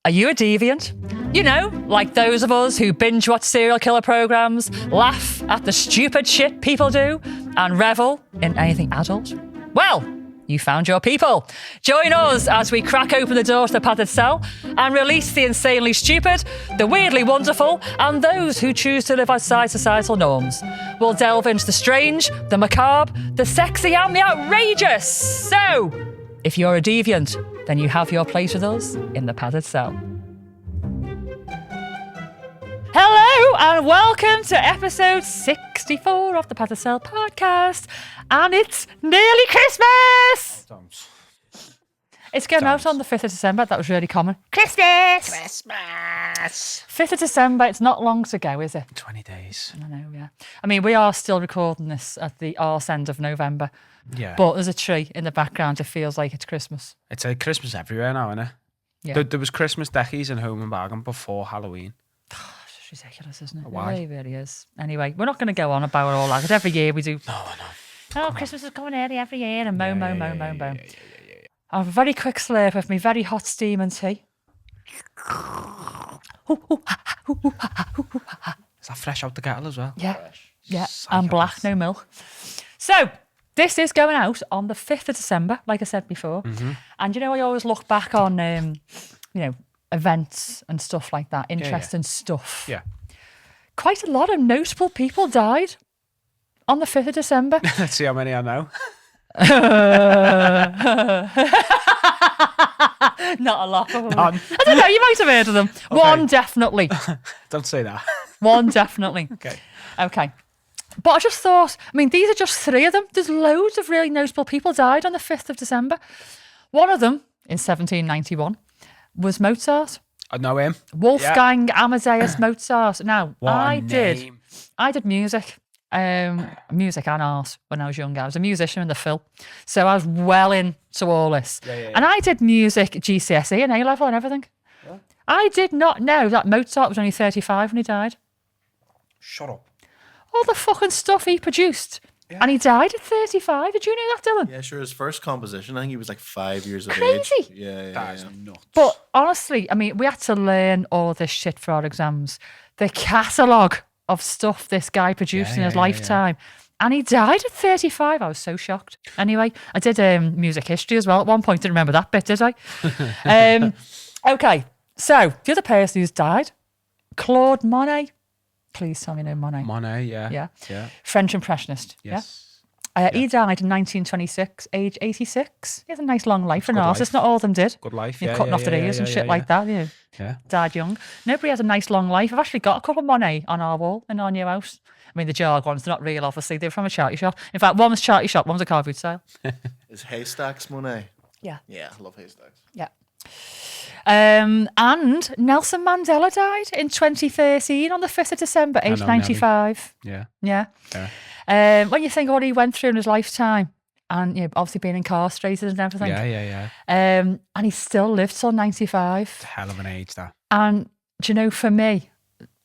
Are you a deviant? You know, like those of us who binge watch serial killer programs, laugh at the stupid shit people do, and revel in anything adult? Well, you found your people. Join us as we crack open the door to the padded cell and release the insanely stupid, the weirdly wonderful, and those who choose to live outside societal norms. We'll delve into the strange, the macabre, the sexy, and the outrageous. So, if you're a deviant, then you have your place with us in the padded cell. Hello and welcome to episode 64 of the Padded Cell podcast. And it's nearly Christmas! It's going out on the 5th of December. That was really common. Christmas! 5th of December, it's not long to go, is it? 20 days. I know, yeah. I mean, we are still recording this at the arse end of November. Yeah. But there's a tree in the background. It feels like it's Christmas. It's like Christmas everywhere now, isn't it? Yeah. There was Christmas deckies in Home and Bargain before Halloween. It's ridiculous, isn't it? Why? It really is. Anyway, we're not going to go on about all that, because every year we do. No, I know. Oh, Christmas is coming early every year, and moan. I have a very quick slurp of me very hot steaming tea. Is that fresh out the kettle as well? Yeah, Fresh. yeah, Psychopath. and black, no milk. So, this is going out on the 5th of December, like I said before. Mm-hmm. And you know, I always look back on, events and stuff like that, interesting stuff. Yeah. Quite a lot of notable people died on the 5th of December. Let's see how many I know. Not a lot. Probably. None. I don't know, you might have heard of them. Okay. One definitely. Don't say that. One definitely. Okay. But I just thought, I mean, these are just three of them. There's loads of really notable people died on the 5th of December. One of them, in 1791, was Mozart. I know him. Wolfgang Amadeus Mozart. Now, What a I name. did music. Music and art when I was younger. I was a musician in the Phil. So I was well into all this. Yeah. And I did music at GCSE and A-level and everything. Yeah. I did not know that Mozart was only 35 when he died. Shut up. All the fucking stuff he produced. Yeah. And he died at 35. Did you know that, Dylan? Yeah, sure. His first composition, I think he was like 5 years of age. Crazy. Yeah. That is nuts. But honestly, I mean, we had to learn all this shit for our exams. The catalogue of stuff this guy produced in his lifetime. And he died at 35. I was so shocked. Anyway, I did music history as well. At one point, didn't remember that bit, did I? Okay, so the other person who's died, Claude Monet. Please tell me no Monet. Monet, yeah. Yeah. French impressionist. Yes. Yeah. He died in 1926, age 86. He had a nice long life for an good artist. life. Not all of them did. Good life, You're yeah. cutting off their ears and shit like that. Yeah. Died young. Nobody has a nice long life. I've actually got a couple of Monet on our wall in our new house. I mean, the jarred ones, they're not real, obviously. They're from a charity shop. In fact, one was a charity shop, one was a car boot sale. Is Haystacks Monet? Yeah. Yeah, I love Haystacks. Yeah. And Nelson Mandela died in 2013 on the 5th of December, age 95. Yeah. When you think of what he went through in his lifetime, and obviously being incarcerated and everything. Yeah. And he still lived till 95. It's a hell of an age, that. And do you know, for me,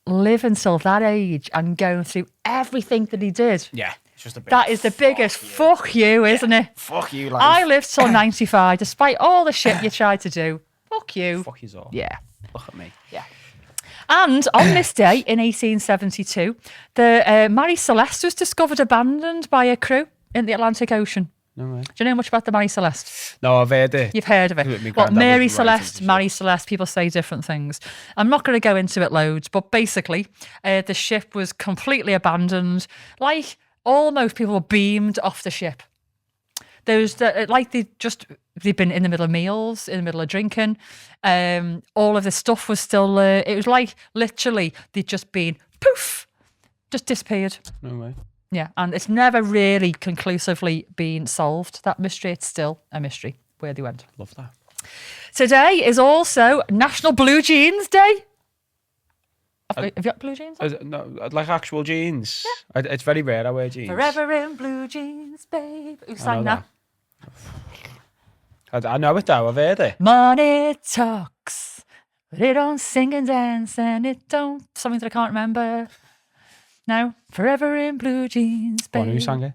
living till that age and going through everything that he did. Yeah. It's just a bit. That is the biggest fuck you, isn't it? Fuck you, life. I lived till 95, despite all the shit you tried to do. Fuck you. Fuck you all. Yeah. Look at me. Yeah. And on this day in 1872, the Mary Celeste was discovered abandoned by a crew in the Atlantic Ocean. No way. Do you know much about the Mary Celeste? No, I've heard it. You've heard of it. My Well, granddad Mary was writing Celeste, some Mary Celeste, people say different things. I'm not going to go into it loads, but basically, the ship was completely abandoned. Like, almost people were beamed off the ship. They'd been in the middle of meals, in the middle of drinking. All of this stuff was still there. It was like literally they'd just been poof, just disappeared. No way. Yeah, and it's never really conclusively been solved. That mystery, it's still a mystery where they went. Love that. Today is also National Blue Jeans Day. Have you got blue jeans on? No, like actual jeans. Yeah. It's very rare I wear jeans. Forever in blue jeans, babe. Who sang that? I know it though, I've heard it. Money talks, but it don't sing and dance, and it don't... Something that I can't remember. No? Forever in blue jeans, babe. Who sang it?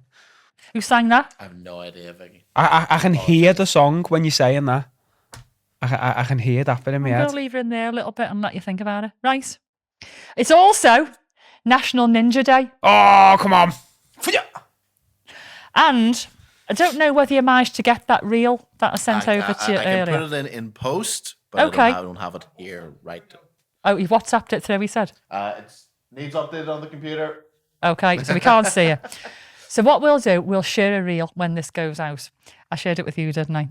Who sang that? I have no idea, Vicky. I can hear the song when you're saying that. I can hear that bit in my I'm head. going to leave it in there a little bit and let you think about it. Right. It's also National Ninja Day. Oh, come on. And I don't know whether you managed to get that reel that I sent over to you I can earlier. put it in post, but Okay. I don't have it here right. Oh, you WhatsApped it through, he said? It needs updated on the computer. Okay, so we can't see it. So what we'll do, we'll share a reel when this goes out. I shared it with you, didn't I?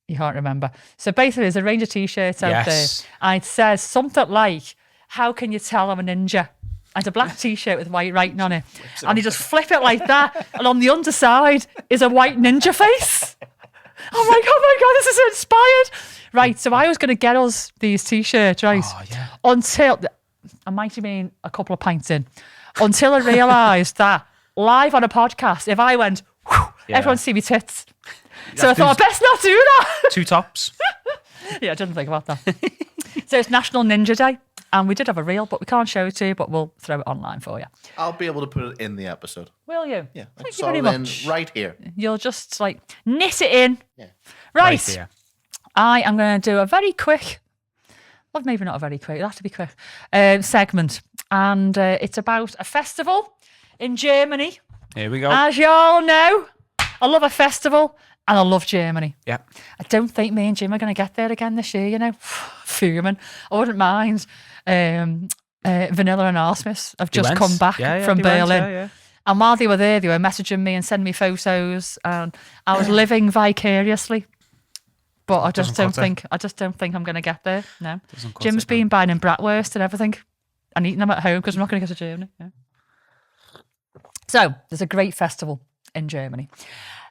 You can't remember. So basically, there's a range of T-shirts out there. And it says something like, how can you tell I'm a ninja? And it's a black T-shirt with white writing on it. And you just flip it like that. And on the underside is a white ninja face. I'm like, oh my God, this is inspired. Right, so I was going to get us these T-shirts, right? Oh, yeah. Until, I might have been a couple of pints in, until I realised that live on a podcast, if I went, whew, everyone see me tits. So I thought, I best not do that. 2 tops. Yeah, I didn't think about that. So it's National Ninja Day. And we did have a reel, but we can't show it to you, but we'll throw it online for you. I'll be able to put it in the episode. Will you? Yeah, Thank you sort very it in much. right here. You'll just like knit it in. Yeah. Right. here. I am going to do a very quick, well, maybe not a very quick, it'll have to be quick, segment. And it's about a festival in Germany. Here we go. As you all know, I love a festival and I love Germany. Yeah. I don't think me and Jim are going to get there again this year, you know. Fuming. I wouldn't mind. Vanilla and Arsmith have just come back from Berlin. And while they were there, they were messaging me and sending me photos, and I was living vicariously. But I just don't think I'm going to get there. No, Jim's been buying in bratwurst and everything, and eating them at home because I'm not going to go to Germany. Yeah. So there's a great festival in Germany.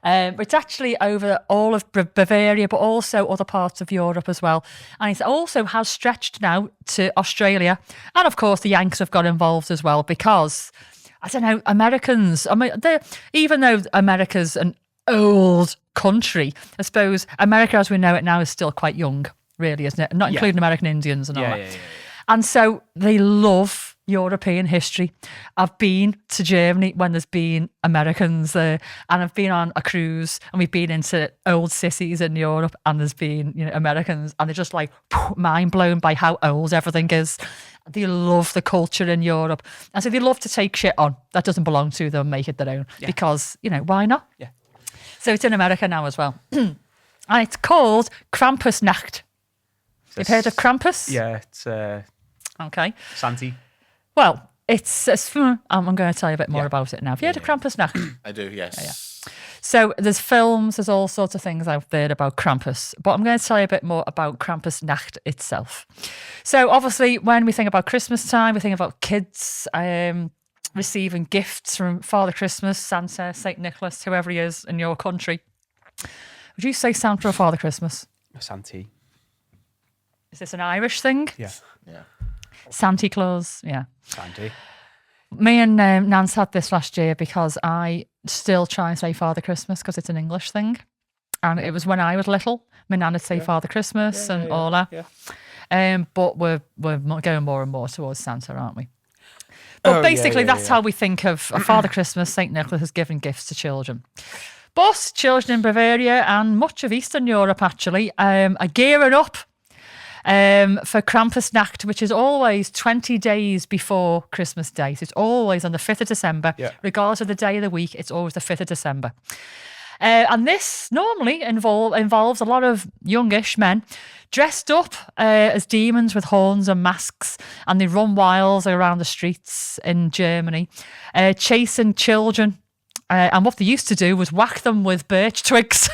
It's actually over all of Bavaria, but also other parts of Europe as well. And it also has stretched now to Australia. And of course, the Yanks have got involved as well because, I don't know, Americans, I mean, even though America's an old country, I suppose America as we know it now is still quite young, really, isn't it? Not including American Indians and all that. Yeah. And so they love European history. I've been to Germany when there's been Americans there, and I've been on a cruise, and we've been into old cities in Europe, and there's been, you know, Americans, and they're just like mind blown by how old everything is. They love the culture in Europe, and so they love to take shit on that doesn't belong to them, make it their own, because, you know, why not? Yeah. So it's in America now as well, and it's called Krampusnacht. You've heard of Krampus? Yeah, it's okay. Santi. Well, it's I'm going to tell you a bit more about it now. Have you heard of Krampusnacht? I do, yes. So there's films, there's all sorts of things out there about Krampus, but I'm going to tell you a bit more about Krampusnacht itself. So obviously, when we think about Christmas time, we think about kids receiving gifts from Father Christmas, Santa, Saint Nicholas, whoever he is in your country. Would you say Santa or Father Christmas? Santi. Is this an Irish thing? Yeah. Santa Claus, yeah. Santi. Me and Nance had this last year because I still try and say Father Christmas because it's an English thing. And it was when I was little. My nan would say Father Christmas and all that. Yeah. But we're going more and more towards Santa, aren't we? But basically, that's how we think of a Father Christmas. Saint Nicholas is giving gifts to children. But children in Bavaria and much of Eastern Europe, actually, are gearing up for Krampusnacht, which is always 20 days before Christmas Day. So it's always on the 5th of December. Yeah. Regardless of the day of the week, it's always the 5th of December. And this normally involves a lot of youngish men dressed up as demons with horns and masks, and they run wild around the streets in Germany, chasing children. And what they used to do was whack them with birch twigs.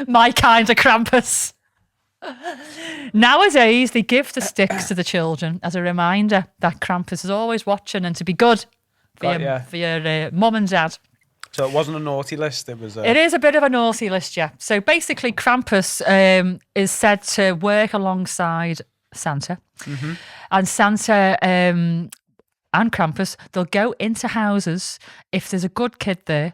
My kind of Krampus. Nowadays, they give the sticks to the children as a reminder that Krampus is always watching and to be good for your mum and dad. So it wasn't a naughty list, it was It is a bit of a naughty list, yeah. So basically, Krampus is said to work alongside Santa. Mm-hmm. And Santa and Krampus, they'll go into houses. If there's a good kid there,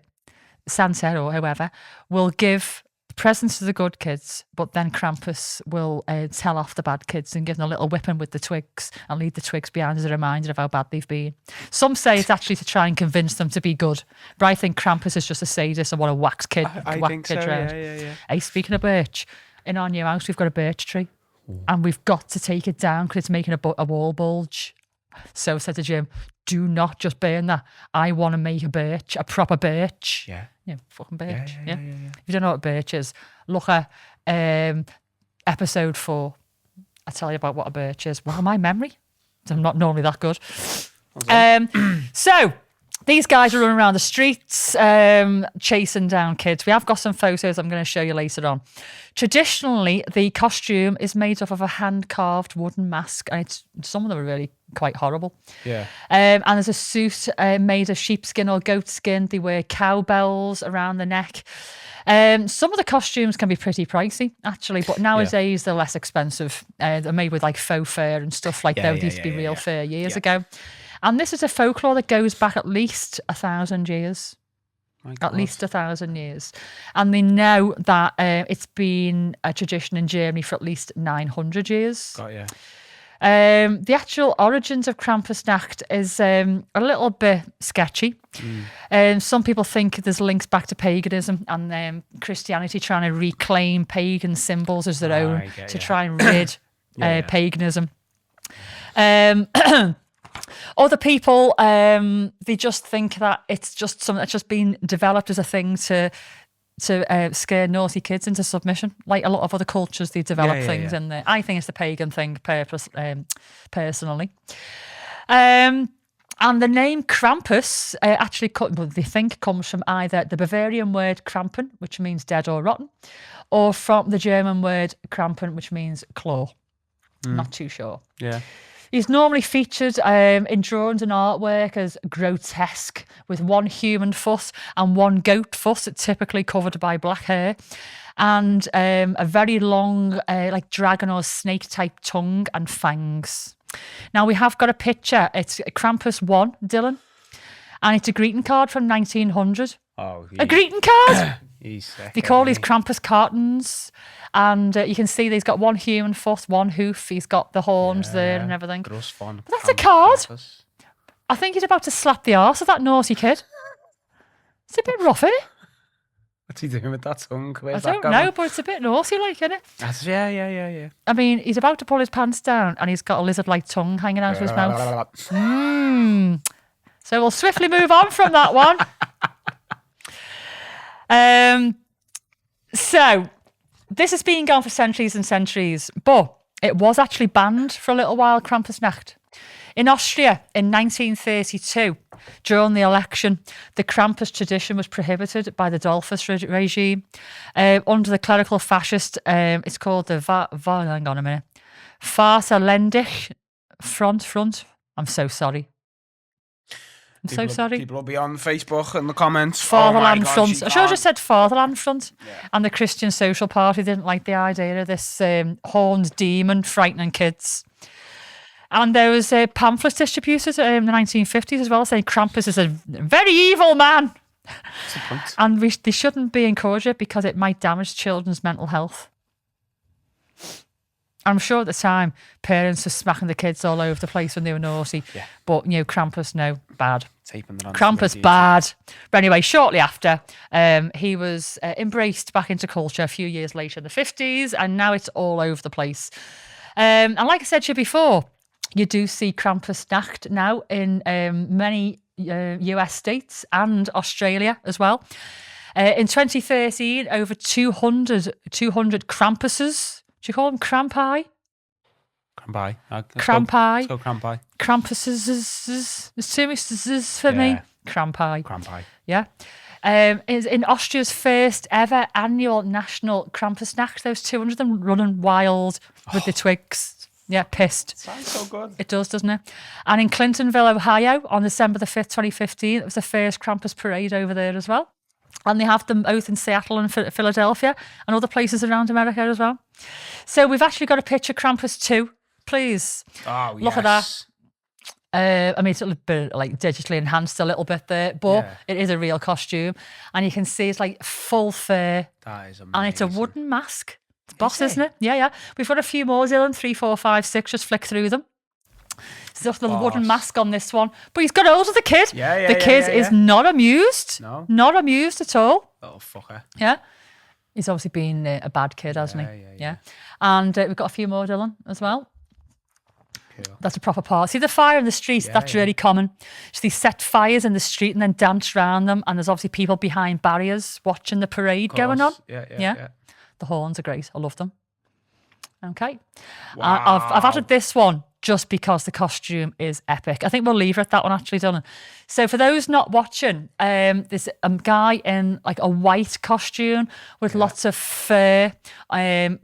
Santa or whoever will give presents to the good kids, but then Krampus will tell off the bad kids and give them a little whipping with the twigs and leave the twigs behind as a reminder of how bad they've been. Some say it's actually to try and convince them to be good, but I think Krampus is just a sadist and want to wax kids around. Yeah. Hey, speaking of which, in our new house, we've got a birch tree. And we've got to take it down because it's making a wall bulge. So I said to Jim, do not just burn that. I want to make a proper birch. Yeah. Yeah, fucking birch. Yeah. If you don't know what birch is, look at episode 4. I'll tell you about what a birch is. Well, my memory. I'm not normally that good. So these guys are running around the streets chasing down kids. We have got some photos I'm going to show you later on. Traditionally, the costume is made up of a hand-carved wooden mask, and some of them are really quite horrible. Yeah. And there's a suit made of sheepskin or goat skin. They wear cowbells around the neck. Some of the costumes can be pretty pricey, actually, but nowadays they're less expensive. They're made with like faux fur and stuff like that. They used to be real fur years ago. And this is a folklore that goes back at least 1,000 years. At least 1,000 years. And they know that it's been a tradition in Germany for at least 900 years. Got you. The actual origins of Krampusnacht is a little bit sketchy. Some people think there's links back to paganism and Christianity trying to reclaim pagan symbols as their own to try and rid paganism. Other people, they just think that it's just something that's just been developed as a thing to scare naughty kids into submission. Like a lot of other cultures, they develop things in there. I think it's the pagan thing, personally. And the name Krampus actually, they think, comes from either the Bavarian word Krampen, which means dead or rotten, or from the German word Krampen, which means claw. Not too sure. Yeah. He's normally featured in drawings and artwork as grotesque, with one human foot and one goat foot, typically covered by black hair, and a very long, like dragon or snake-type tongue and fangs. Now, we have got a picture. It's Krampus 1, Dylan, and it's a greeting card from 1900. Oh, a greeting card? He's sick. They call these Krampus cartons. And you can see that he's got one human foot, one hoof. He's got the horns there and everything. Gross fun. But that's a card. I think he's about to slap the arse of that naughty kid. It's a bit rough, isn't it? What's he doing with that tongue? I don't know, but it's a bit naughty, like, isn't it? Yeah. I mean, he's about to pull his pants down and he's got a lizard-like tongue hanging out of his mouth. So we'll swiftly move on from that one. So this has been going for centuries and centuries, but it was actually banned for a little while, Krampusnacht. In Austria, in 1932, during the election, the Krampus tradition was prohibited by the Dollfuss regime. Under the clerical fascist, it's called the Vaterländische Front. I'm so sorry. So sorry. People will be on Facebook in the comments. Fatherland Front. I should have just said Fatherland Front. Yeah. And the Christian Social Party didn't like the idea of this horned demon frightening kids. And there was pamphlets distributed in the 1950s as well, saying Krampus is a very evil man. And they shouldn't be encouraged because it might damage children's mental health. I'm sure at the time parents were smacking the kids all over the place when they were naughty. Yeah. But, Krampus, no, bad. Krampus, bad. But anyway, shortly after, he was embraced back into culture a few years later in the 50s, and now it's all over the place. And like I said to you before, you do see Krampusnacht now in many US states and Australia as well. In 2013, over 200 Krampuses. Do you call them Krampi? Krampi. Krampi. Let's go Krampi. Krampuses. There's too many for me. Krampi. Yeah. Is in Austria's first ever annual national Krampusnacht. Those 200 of them running wild with the twigs. Yeah, pissed. Sounds so good. It does, doesn't it? And in Clintonville, Ohio, on December the 5th, 2015, it was the first Krampus parade over there as well. And they have them both in Seattle and Philadelphia and other places around America as well. So we've actually got a picture of Krampus 2. Please. Oh, look at that. I mean, it's a little bit like digitally enhanced a little bit there, but it is a real costume. And you can see it's like full fur. That is amazing. And it's a wooden mask. It's boss, isn't it? Yeah. We've got a few more, Dylan. 3, 4, 5, 6. Just flick through them. There's the wooden mask on this one. But he's got hold of the kid. The kid is not amused. No. Not amused at all. Little fucker. Yeah. He's obviously been a bad kid, hasn't he? Yeah. And we've got a few more, Dylan, as well. Cool. That's a proper part. See the fire in the streets, that's really common. So they set fires in the street and then dance around them, and there's obviously people behind barriers watching the parade going on. Yeah. The horns are great. I love them. Okay. Wow. I've added this one just because the costume is epic. I think we'll leave it at that one, actually, Dylan. So for those not watching, there's a guy in like a white costume with lots of fur,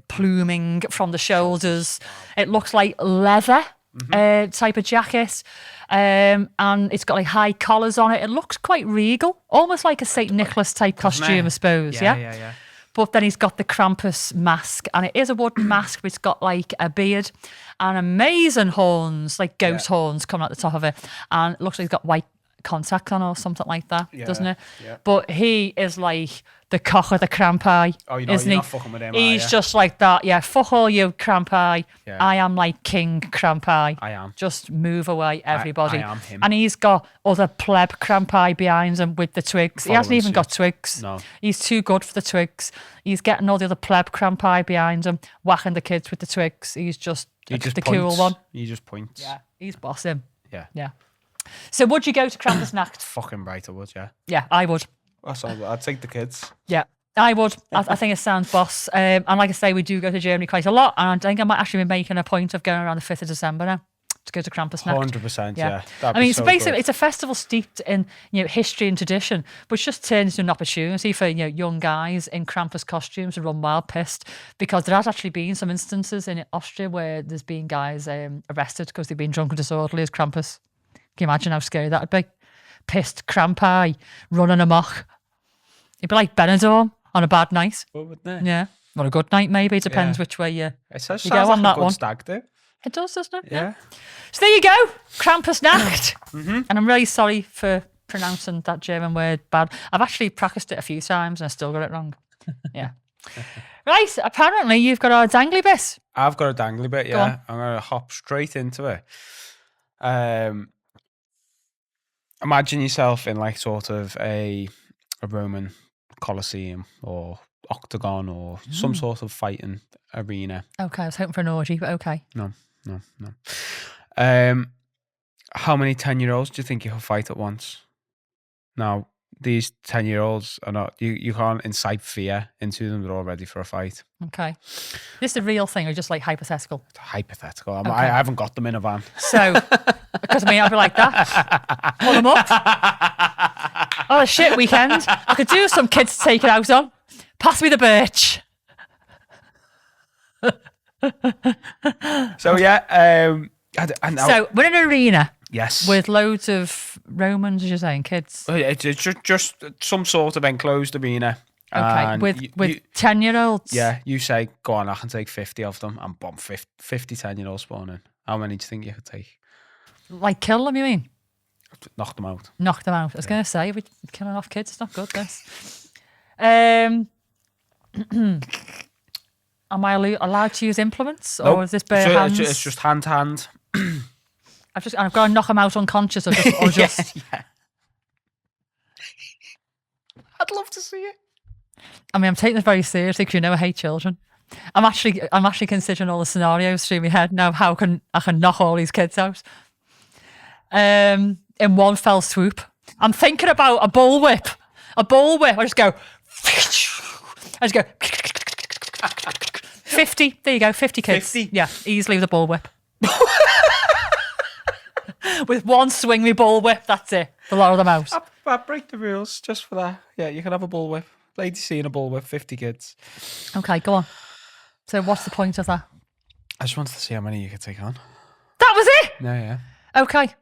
pluming from the shoulders. It looks like leather. Type of jacket, and it's got like high collars on it. It looks quite regal, almost like a Saint Nicholas type costume, I suppose. Yeah. But then he's got the Krampus mask, and it is a wooden mask, but it's got like a beard and amazing horns, like goat horns coming out the top of it, and it looks like he's got white contacts on or something like that, doesn't it? Yeah. But he is like the cock of the Krampi, isn't he? Not fucking with him, He's just like that. Yeah, fuck all you Krampi. Yeah. I am like King Krampi. I am. Just move away, everybody. I am him. And he's got other pleb Krampi behind him with the twigs. He hasn't even got twigs. No. He's too good for the twigs. He's getting all the other pleb Krampi behind him, whacking the kids with the twigs. He's just the cool one. He just points. Yeah, he's bossing. Yeah. So would you go to Krampusnacht? Fucking right, I would, yeah. Yeah, I would. That's all. I'd take the kids. Yeah, I would. I think it sounds boss. And like I say, we do go to Germany quite a lot. And I think I might actually be making a point of going around the 5th of December now to go to Krampusnacht. 100%, yeah. I mean, it's basically it's a festival steeped in history and tradition, but it's just turned into an opportunity for young guys in Krampus costumes to run wild pissed, because there has actually been some instances in Austria where there's been guys arrested because they've been drunk and disorderly as Krampus. Can you imagine how scary that would be? Pissed Krampi running amok. It'd be like Benidorm on a bad night. Well, wouldn't it? Yeah. Or a good night, maybe. It depends which way you sounds go on like that a good one. stag do. It does, doesn't it? Yeah. So there you go. Krampusnacht. And I'm really sorry for pronouncing that German word bad. I've actually practiced it a few times and I still got it wrong. Yeah. Right. Apparently you've got our dangly bit. I've got a dangly bit, Go on. I'm going to hop straight into it. Imagine yourself in like sort of a Roman Colosseum or octagon or some sort of fighting arena. Okay, I was hoping for an orgy, but okay. No. How many 10-year-olds do you think you can fight at once? Now, these 10-year-olds are not, you can't incite fear into them. They're all ready for a fight. Okay. This is a real thing or just like hypothetical? It's hypothetical. I haven't got them in a van. So, because I'd be like that. Pull them up. Oh, shit, weekend. I could do some kids to take it out on. Pass me the birch. So, yeah. So, we're in an arena. Yes. With loads of Romans, as you're saying, kids. It's just some sort of enclosed arena. Okay, And with 10-year-olds. Yeah, you say, go on, I can take 50 of them, and bomb 50 10-year-olds spawn in. How many do you think you could take? Like kill them, you mean? Knock them out. Knock them out. I was going to say, we're killing off kids. It's not good, this. Am I allowed to use implements? Nope. Or is this bare hands? It's just hand to hand. I've got to knock them out unconscious or just Yeah. I'd love to see it. I mean, I'm taking this very seriously because I hate children. I'm actually considering all the scenarios through my head now. How I can knock all these kids out in one fell swoop. I'm thinking about a bullwhip. I just go. 50. There you go. 50 kids. 50? Yeah, easily with a bullwhip. With one swing me bullwhip, that's it. The lot of them out. I break the rules just for that. Yeah, you can have a bullwhip. Lady seeing a bullwhip, 50 kids. Okay, go on. So what's the point of that? I just wanted to see how many you could take on. That was it? Yeah. Okay.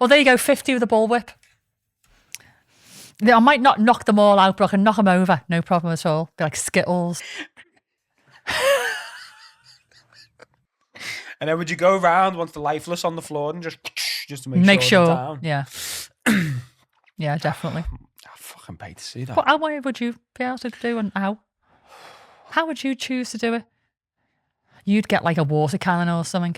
Well, there you go, 50 with a bullwhip. I might not knock them all out, but I can knock them over. No problem at all. Be like Skittles. And then would you go around once they're lifeless on the floor and just to make sure they're down? Yeah. Yeah, definitely. I fucking pay to see that. But how would you be able to do and how? How would you choose to do it? You'd get like a water cannon or something.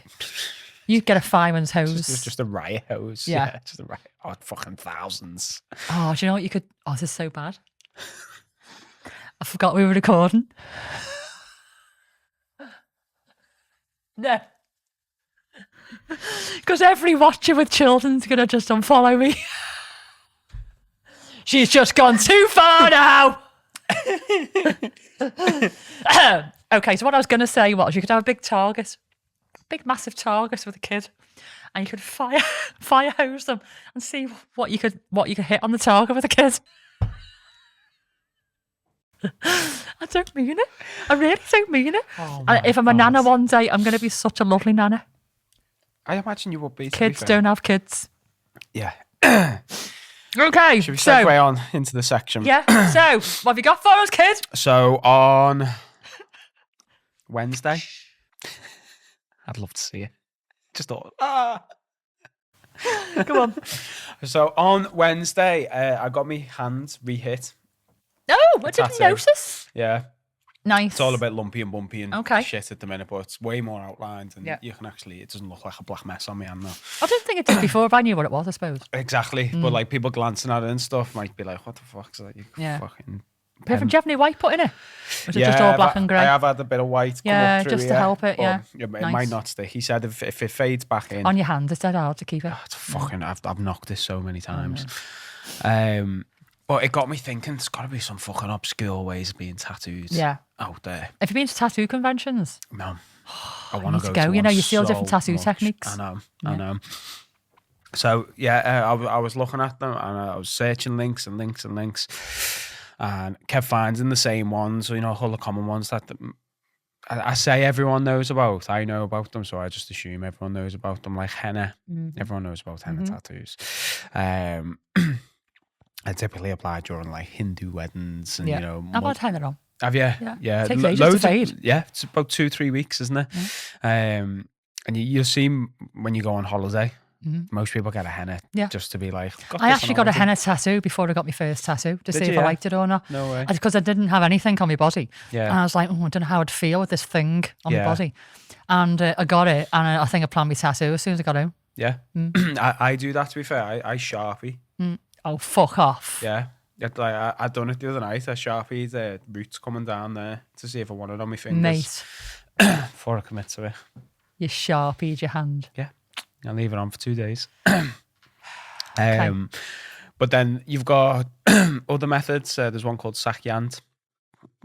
You'd get a fireman's hose. Just a riot hose. Yeah. Just a riot. Oh, fucking thousands. Oh, do you know what you could? Oh, this is so bad. I forgot we were recording. No. Because every watcher with children's going to just unfollow me. She's just gone too far now. Okay, so what I was going to say was you could have a big target, big massive target with a kid, and you could fire hose them and see what you could hit on the target with a kid. I don't mean it. I really don't mean it. Oh If I'm a nana one day, I'm going to be such a lovely nana. I imagine you would be. Kids don't have kids. Yeah. Okay, Should we segue on into the section? Yeah. So, what have you got for us, kid? So on Wednesday, I'd love to see it. Just thought, Come on. So on Wednesday, I got my hand re-hit. Oh, I didn't tattoo. notice. Yeah. Nice. It's all a bit lumpy and bumpy and Okay. shit at the minute, but it's way more outlined and Yeah. you can actually, it doesn't look like a black mess on my hand now. I didn't think it did before, but I knew what it was, I suppose. Exactly. But like people glancing at it and stuff might be like, what the fuck's that? You Yeah. fucking... Do you have any white put in it? Or is it just all black and grey? I have had a bit of white come Yeah, up through just to here, help it, but yeah. It Nice. might not stay. He said if it fades back in... On your hand, it's dead hard to keep it. It's fucking... I've knocked this so many times. But it got me thinking, there's got to be some fucking obscure ways of being tattooed out there. Have you been to tattoo conventions? No. I want need to to go go. You know, one you see all different so tattoo much. techniques. I know. So, yeah, I was looking at them and I was searching links and kept finding the same ones, you know, all the common ones that I say everyone knows about. I know about them, so I just assume everyone knows about them, like henna. Everyone knows about henna tattoos. I typically apply during like Hindu weddings and, you know. I've had henna on. Have you? Yeah. It takes ages to fade. Yeah, it's about 2-3 weeks, isn't it? And you'll see when you go on holiday, most people get a henna just to be like. I actually got a henna tattoo before I got my first tattoo to see if I liked it or not. No way. Because I didn't have anything on my body. Yeah. And I was like, I don't know how I'd feel with this thing on my body. And I got it, and I think I planned my tattoo as soon as I got home. Yeah. I do that, to be fair. I Sharpie. Oh, fuck off. Yeah. I done it the other night. I Sharpied the roots coming down there to see if I wanted it on my fingers. Mate, Before I commit to it. you sharpied your hand. Yeah. I'll leave it on for 2 days. Okay. But then you've got other methods. There's one called Sakyant,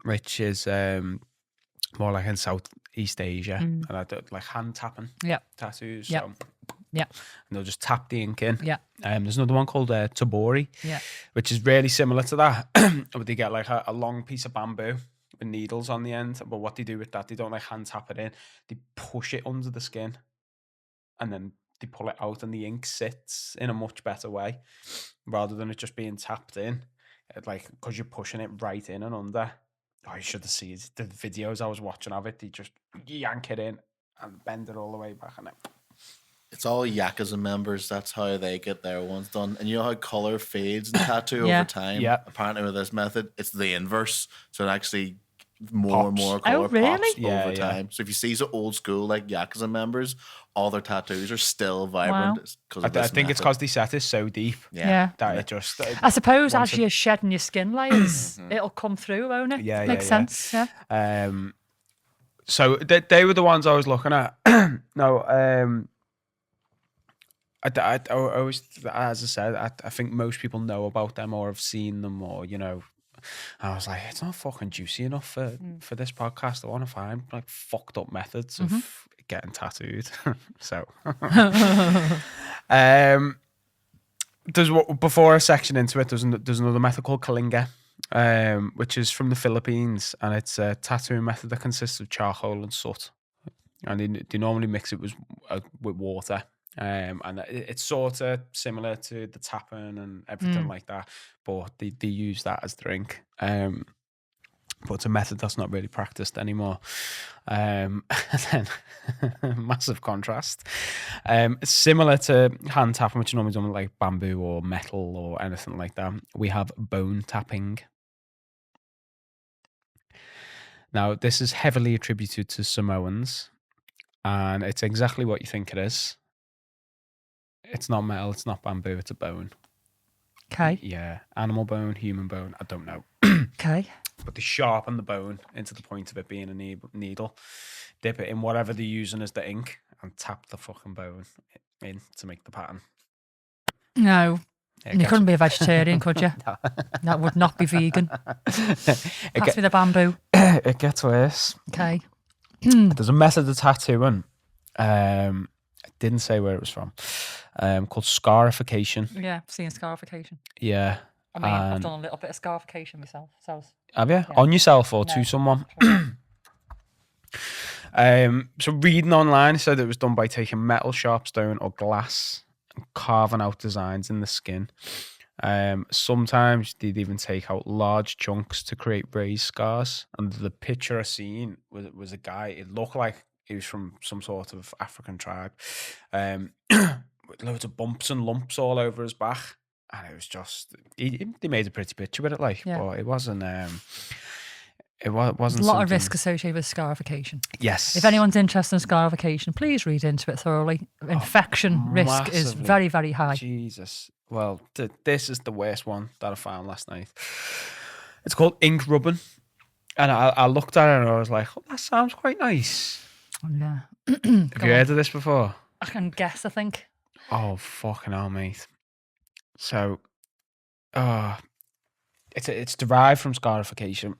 which is more like in Southeast Asia. And I do like hand tapping tattoos. Yeah. So, Yeah. and they'll just tap the ink in. Yeah. There's another one called Tabori, Yeah. which is really similar to that. But they get like a long piece of bamboo with needles on the end. But what they do with that, they don't like hand tap it in. They push it under the skin and then they pull it out and the ink sits in a much better way rather than it just being tapped in. Like, because you're pushing it right in and under. Oh, you should have seen the videos I was watching of it. They just yank it in and bend it all the way back and then... It's all Yakuza members. That's how they get their ones done. And you know how color fades in tattoo Yeah. over time? Yeah. Apparently with this method, it's the inverse. So it actually more and Pops. more color really? pops Yeah, over yeah. time. So if you see some old school like Yakuza members, all their tattoos are still vibrant. Wow. It's 'cause I of this think it's method. because they set it so deep Yeah. that it just... I suppose once as you're shedding your skin layers, it'll come through, won't it? Yeah, Makes yeah, sense. Yeah. So they were the ones I was looking at. No, I always, as I said, I think most people know about them or have seen them or, you know, I was like, it's not fucking juicy enough for this podcast. I want to find like fucked up methods of getting tattooed. So, before a section into it, there's another method called Kalinga, which is from the Philippines, and it's a tattooing method that consists of charcoal and soot, and they normally mix it with water. And it's sort of similar to the tapping and everything like that, but they use that as drink. But it's a method that's not really practiced anymore. And then, massive contrast. It's similar to hand tapping, which is normally done with like bamboo or metal or anything like that. We have bone tapping. Now, this is heavily attributed to Samoans, and it's exactly what you think it is. It's not metal, it's not bamboo, it's a bone. Okay. Yeah, animal bone, human bone, I don't know. Okay. But they sharpen the bone into the point of it being a needle. Dip it in whatever they're using as the ink and tap the fucking bone in to make the pattern. No. It You gets- couldn't be a vegetarian, could you? That would not be vegan. Pass me the bamboo. It gets worse. Okay. There's a method of tattooing. I didn't say where it was from. Called scarification. Yeah, I've seen scarification. Yeah. I mean, I've done a little bit of scarification myself. So Have you? Yeah. On yourself or No. to someone? So reading online, it said it was done by taking metal, sharp stone or glass and carving out designs in the skin. Sometimes they'd even take out large chunks to create raised scars. And the picture I seen was a guy, it looked like he was from some sort of African tribe, with loads of bumps and lumps all over his back. And it was just, they made a pretty picture with it, like, Yeah. but it wasn't, it wasn't there's a lot of something- risk associated with scarification. Yes. If anyone's interested in scarification, please read into it thoroughly. Infection risk is massively. very, very high. Jesus. Well, this is the worst one that I found last night. It's called ink rubbing. And I looked at it and I was like, oh, that sounds quite nice. Yeah. Have you heard of this before? I can guess, I think. Oh, fucking hell, mate. So, it's derived from scarification.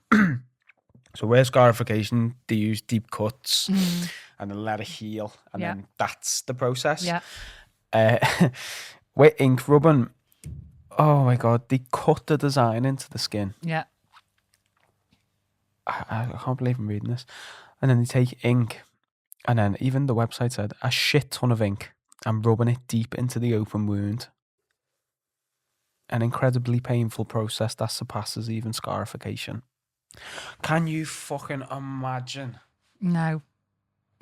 So where scarification, they use deep cuts and then let it heal. And Yeah. then that's the process. Yeah. With ink rubbing, oh my God, they cut the design into the skin. Yeah. I can't believe I'm reading this. And then they take ink, and then even the website said a shit ton of ink and rubbing it deep into the open wound. An incredibly painful process that surpasses even scarification. Can you fucking imagine? No.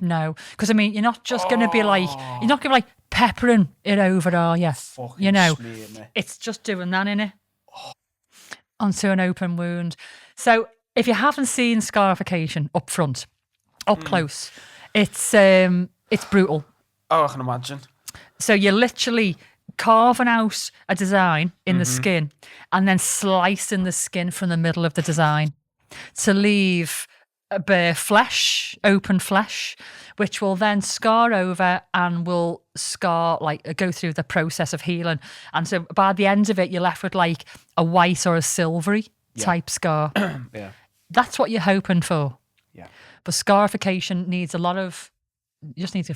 Because, I mean, you're not just going to be like, you're not going to be like peppering it over, are you? Fucking You know, smear me. it's just doing that, innit? Onto an open wound. So if you haven't seen scarification up front, up close, it's brutal. Oh, I can imagine. So you're literally carving out a design in the skin and then slicing the skin from the middle of the design to leave a bare flesh, open flesh, which will then scar over and will go through the process of healing. And so by the end of it, you're left with like a white or a silvery type scar. Yeah. That's what you're hoping for. Yeah. But scarification needs a lot of, you just need to,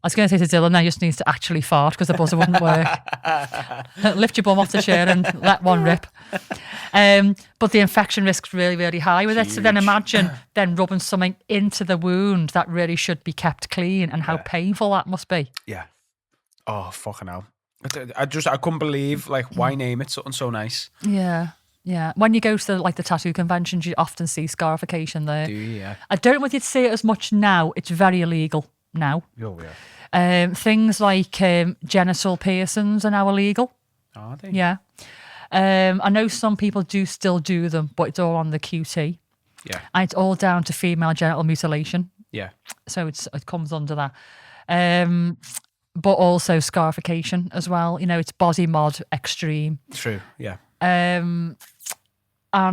I was going to say to Dylan, now just needs to actually fart because the buzzer wouldn't work. Lift your bum off the chair and let one rip. But the infection risk's really, really high with it. So then imagine then rubbing something into the wound that really should be kept clean and how painful that must be. Yeah. Oh, fucking hell. I couldn't believe, like, why name it something so nice? Yeah. Yeah. When you go to the tattoo conventions, you often see scarification there. Do you? Yeah. I don't know whether you'd see it as much now. It's very illegal now. Oh, yeah. Things like genital piercings are now illegal. Are they? Yeah. I know some people do still do them, but it's all on the QT. Yeah. And it's all down to female genital mutilation. Yeah. So it comes under that. But also scarification as well. You know, it's body mod extreme. True. Yeah. And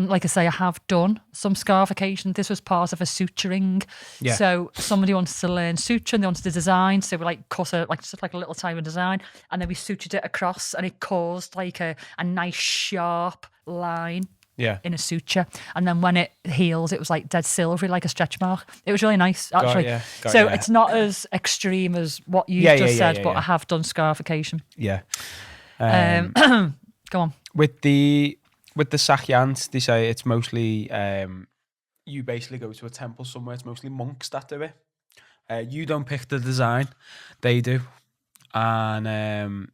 like I say, I have done some scarification. This was part of a suturing. Yeah. So somebody wanted to learn suturing, they wanted to design. So we cut just a little tiny design, and then we sutured it across, and it caused like a nice sharp line Yeah. in a suture. And then when it heals, it was like dead silvery, like a stretch mark. It was really nice, actually. Got So ya. it's not as extreme as what you just said, but I have done scarification. Yeah. Go on. With the Sakyant, they say it's mostly you basically go to a temple somewhere. It's mostly monks that do it. You don't pick the design; they do, and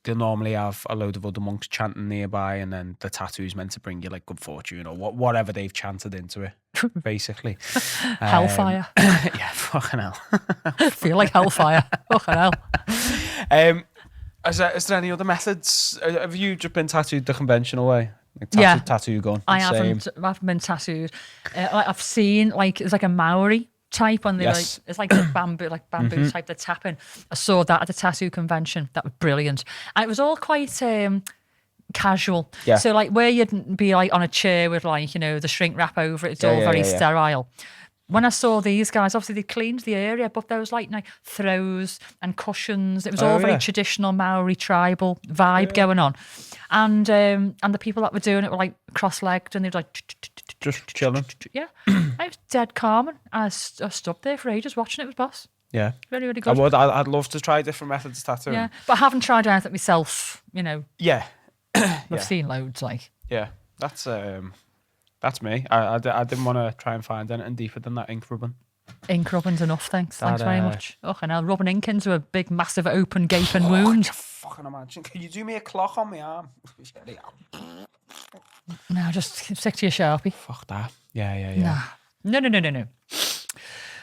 they'll normally have a load of other monks chanting nearby, and then the tattoo's meant to bring you like good fortune or whatever they've chanted into it, basically. Hellfire. Yeah, fucking hell. I feel like hellfire. Fucking hell. Is there any other methods? Have you just been tattooed the conventional way? Like Yeah. Tattoo gun. I Same. haven't been tattooed. I've seen it's like a Maori type, and they Yes. it's like a bamboo type they're tapping. I saw that at a tattoo convention. That was brilliant, and it was all quite casual. Yeah. So like where you'd be like on a chair with like, the shrink wrap over it, it's all very sterile. When I saw these guys, obviously they cleaned the area, but there was like throws and cushions. It was all very traditional Maori tribal vibe going on. And the people that were doing it were like cross-legged and they were like... Just chilling. Yeah. I was dead calm and I stood there for ages watching it with boss. Yeah. Really, really good. I'd love to try different methods of tattooing. Yeah, but I haven't tried anything myself, Yeah. I've seen loads, like. Yeah, that's me. I didn't want to try and find anything deeper than that ink rubbing. Ink rubbing's enough, thanks. Thanks very much. Oh, and I'll rubbing ink into a big, massive, open, gaping wound. Can you fucking imagine? Can you do me a clock on my arm? No, just stick to your Sharpie. Fuck that. Yeah. No.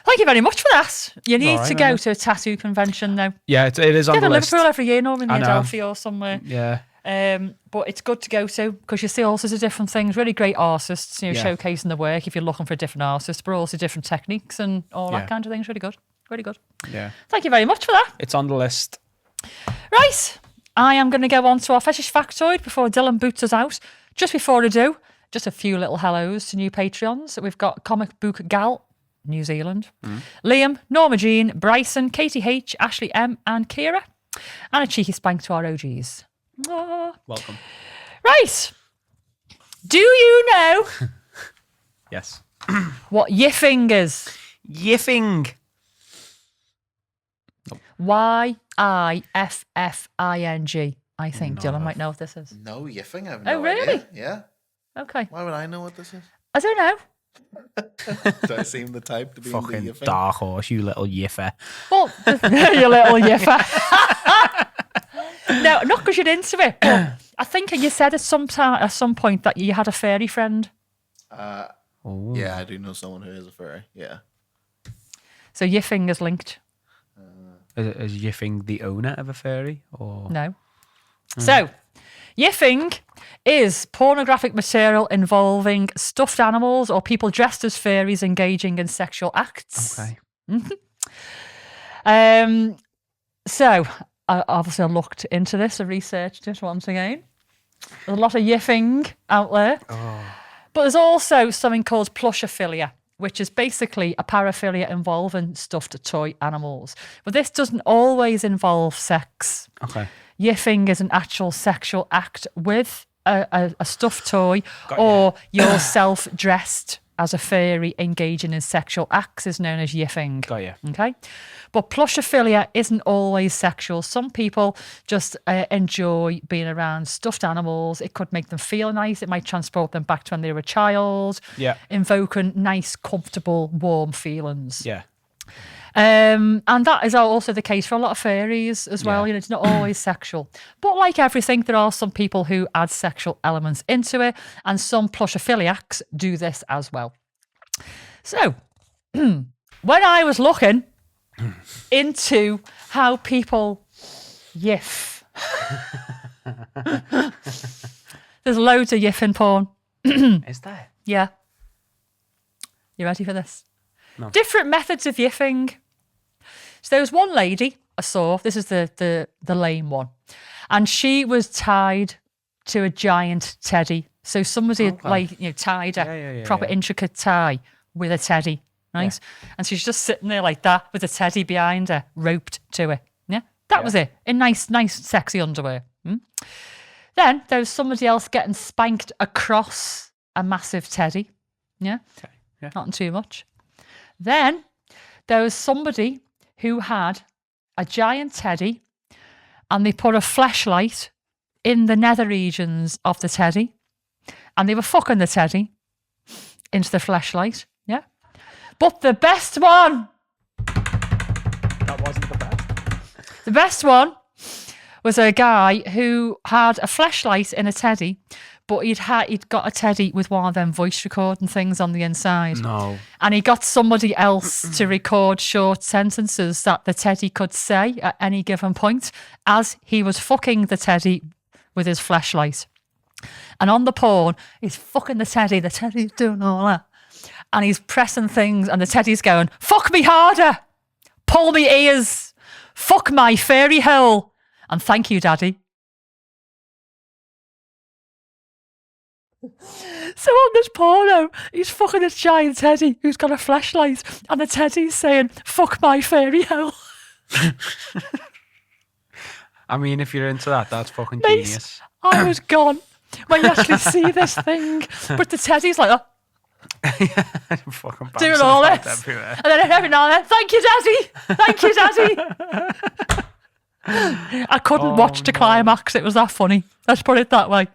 Thank you very much for that. You need to go to a tattoo convention now. Yeah, it is on the list. Liverpool every year, normally in Adelphi or somewhere. Yeah. But it's good to go to because you see all sorts of different things. Really great artists, showcasing the work if you're looking for a different artist, but also different techniques and all that kind of things. Really good. Really good. Yeah. Thank you very much for that. It's on the list. Right. I am going to go on to our Fetish Factoid before Dylan boots us out. Just before I do, just a few little hellos to new Patreons. We've got Comic Book Gal, New Zealand, Liam, Norma Jean, Bryson, Katie H, Ashley M, and Kira. And a cheeky spank to our OGs. Oh. Welcome. Right. Do you know Yes. what Yiffing is? Yiffing. Yiffing. I think Dylan might know what this is. No, Yiffing. I've no really? idea. Yeah. Okay. Why would I know what this is? I don't know. Do I seem the type to be Fucking in the Yiffing? dark horse, you little yiffer. Well, you little yiffer. No, not because you're into it. But I think you said at some point that you had a fairy friend. Yeah, I do know someone who is a furry. Yeah. So Yiffing is linked. Is Yiffing the owner of a fairy? Or No. So, Yiffing is pornographic material involving stuffed animals or people dressed as fairies engaging in sexual acts. Okay. So, obviously I looked into this, I researched it once again. There's a lot of Yiffing out there. But there's also something called Plushophilia, which is basically a paraphilia involving stuffed toy animals. But this doesn't always involve sex. Okay. Yiffing is an actual sexual act with a stuffed toy or yourself dressed as a fairy engaging in sexual acts is known as yiffing. Got you. Okay? But plushophilia isn't always sexual. Some people just enjoy being around stuffed animals. It could make them feel nice. It might transport them back to when they were a child. Yeah. Invoking nice, comfortable, warm feelings. Yeah. And that is also the case for a lot of fairies as well. Yeah. It's not always sexual. But like everything, there are some people who add sexual elements into it, and some plushophiliacs do this as well. So, when I was looking into how people yiff, there's loads of yiffing porn. Is there? Yeah. You ready for this? No. Different methods of yiffing. So there was one lady I saw, this is the lame one, and she was tied to a giant teddy. So somebody had tied a proper intricate tie with a teddy, right? Yeah. And she's just sitting there like that with a teddy behind her, roped to it. Yeah, that was it, in nice, sexy underwear. Then there was somebody else getting spanked across a massive teddy. Yeah, Okay. Yeah. Nothing too much. Then there was somebody who had a giant teddy and they put a fleshlight in the nether regions of the teddy and they were fucking the teddy into the fleshlight. Yeah. But the best one... That wasn't the best. The best one was a guy who had a fleshlight in a teddy, but he'd got a teddy with one of them voice recording things on the inside. No. And he got somebody else to record short sentences that the teddy could say at any given point as he was fucking the teddy with his fleshlight. And on the porn, he's fucking the teddy's doing all that. And he's pressing things and the teddy's going, fuck me harder, pull me ears, fuck my fairy hole, and thank you, daddy. So on this porno, he's fucking this giant teddy who's got a flashlight, and the teddy's saying, "Fuck my fairy hole." I mean, if you're into that, that's fucking Mate, genius. I was gone when you actually see this thing. But the teddy's like, Fucking doing bouncing all about this. everywhere. And then every now and then, "Thank you, Daddy. Thank you, Daddy." I couldn't watch the climax. It was that funny. Let's put it that way.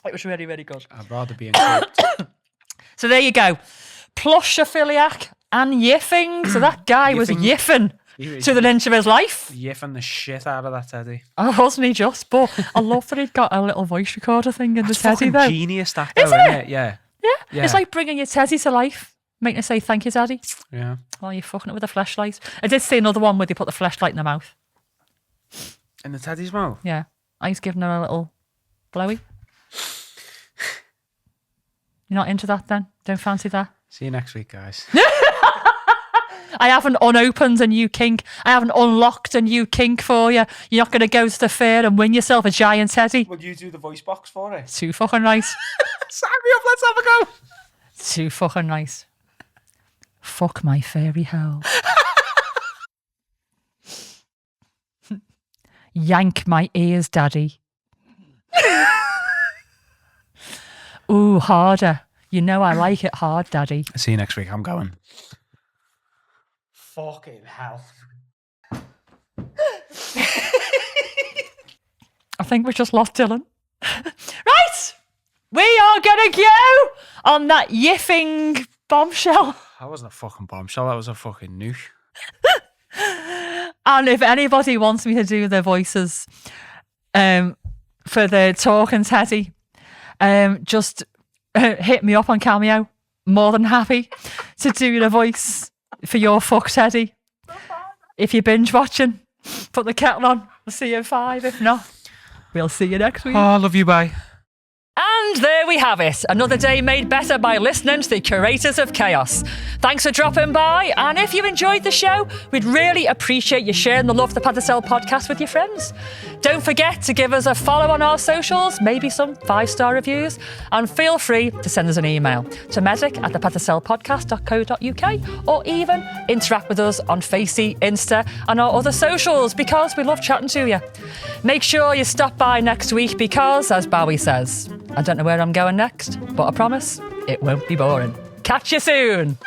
It was really, really good. I'd rather be encrypted. So there you go. Plushophilia and Yiffing. So that guy was Yiffing. yiffing to the inch of his life. Yiffing the shit out of that teddy. Oh, wasn't he just? But I love that he'd got a little voice recorder thing in the teddy Fucking though. genius, that though, Isn't isn't it? it? Yeah. Yeah. It's like bringing your teddy to life. Making it say, "Thank you, Daddy." Yeah. While you're fucking it with a flashlight. I did see another one where they put the flashlight in their mouth. In the teddy's mouth? Yeah. I was giving her a little blowy. You're not into that then? Don't fancy that? See you next week, guys. I haven't unopened a new kink. I haven't unlocked a new kink for you. You're not going to go to the fair and win yourself a giant teddy. Will you do the voice box for it? Too fucking nice. Sign me up, let's have a go. Too fucking nice. Fuck my fairy hole. Yank my ears, Daddy. Ooh, harder. You know I like it hard, Daddy. See you next week. I'm going. Fucking hell. I think we just lost Dylan. Right! We are going to go on that yiffing bombshell. That wasn't a fucking bombshell. That was a fucking nuke. And if anybody wants me to do the voices for the talking teddy, just hit me up on Cameo. More than happy to do the voice for your fuck teddy. If you're binge watching, put the kettle on. We'll see you in 5. If not, we'll see you next week. Oh, I love you, bye. And there we have it. Another day made better by listening to the curators of chaos. Thanks for dropping by. And if you enjoyed the show, we'd really appreciate you sharing the Love the Paddysell podcast with your friends. Don't forget to give us a follow on our socials, maybe some 5-star reviews. And feel free to send us an email to medic@thepaddysellpodcast.co.uk or even interact with us on Facey, Insta and our other socials because we love chatting to you. Make sure you stop by next week because, as Bowie says, I don't know where I'm going next, but I promise it won't be boring. Catch you soon.